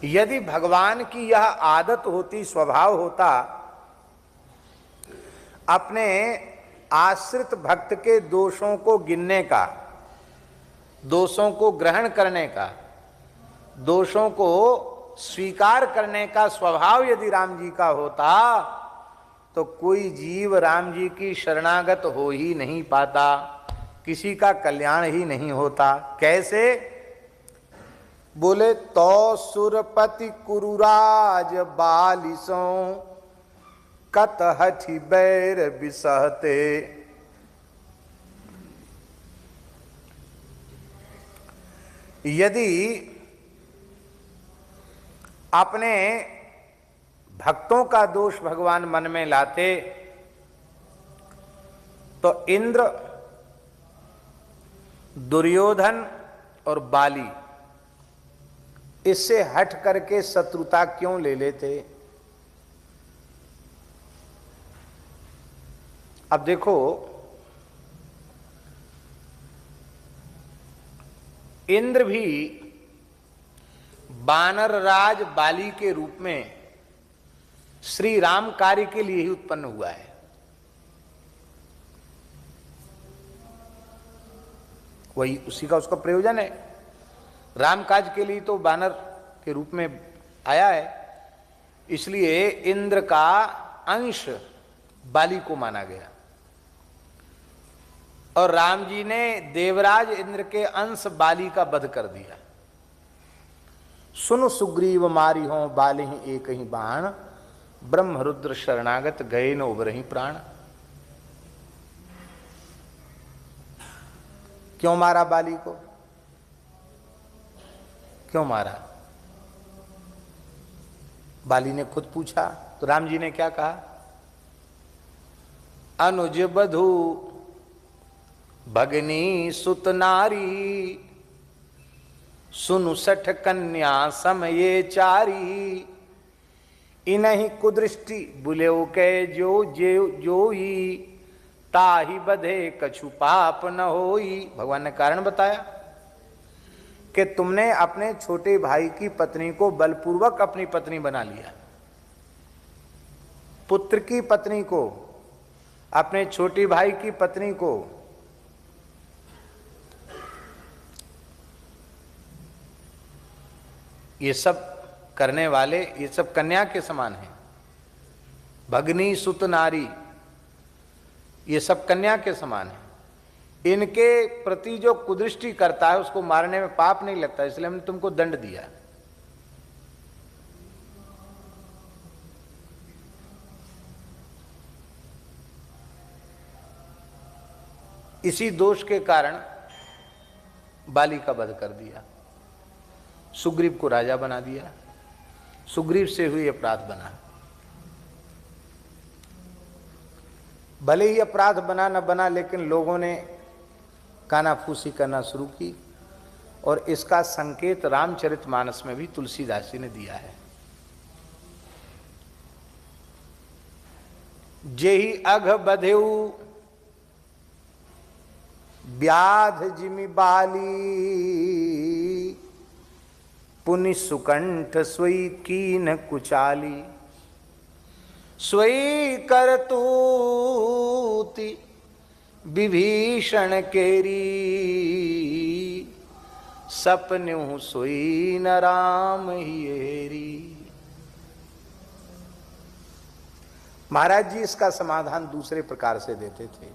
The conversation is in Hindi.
यदि भगवान की यह आदत होती, स्वभाव होता अपने आश्रित भक्त के दोषों को गिनने का, दोषों को ग्रहण करने का, दोषों को स्वीकार करने का स्वभाव यदि राम जी का होता, तो कोई जीव राम जी की शरणागत हो ही नहीं पाता, किसी का कल्याण ही नहीं होता। कैसे? बोले तो सुरपति कुरुराज बालिसों कत हठि बैर बिसहते। यदि अपने भक्तों का दोष भगवान मन में लाते तो इंद्र, दुर्योधन और बाली इससे हट करके शत्रुता क्यों ले लेते? अब देखो, इंद्र भी वानर राज बाली के रूप में श्री राम कार्य के लिए ही उत्पन्न हुआ है। वही उसी का उसका प्रयोजन है। राम काज के लिए तो वानर के रूप में आया है, इसलिए इंद्र का अंश बाली को माना गया और राम जी ने देवराज इंद्र के अंश बाली का वध कर दिया। सुन सुग्रीव मारी हो बाली एक ही बाण, ब्रह्म रुद्र शरणागत गए न उबरहि प्राण। क्यों मारा बाली को? क्यों मारा? बाली ने खुद पूछा तो राम जी ने क्या कहा? अनुज बधु भगनी सुत नारी, सुनु सठ कन्या समये चारी। इनहि कुदृष्टि बुलेउ के जोई, ताहि बधे कछु पाप न होई। भगवान ने कारण बताया कि तुमने अपने छोटे भाई की पत्नी को बलपूर्वक अपनी पत्नी बना लिया। पुत्र की पत्नी को, अपने छोटे भाई की पत्नी को ये सब करने वाले, ये सब कन्या के समान हैं। भगनी सुत नारी, ये सब कन्या के समान है। इनके प्रति जो कुदृष्टि करता है उसको मारने में पाप नहीं लगता, इसलिए हमने तुमको दंड दिया। इसी दोष के कारण बाली का वध कर दिया, सुग्रीव को राजा बना दिया। सुग्रीव से हुई अपराध बना। भले ही अपराध बना न बना, लेकिन लोगों ने कानाफूसी करना शुरू की और इसका संकेत रामचरितमानस में भी तुलसीदास जी ने दिया है। जेहि अघ बधेउ व्याध जिमि बाली, पुनि सुकंठ सोई कीन कुचाली। सोई करतूति विभीषण केरी, सपन्यु सोई न राम हियेरी। महाराज जी इसका समाधान दूसरे प्रकार से देते थे।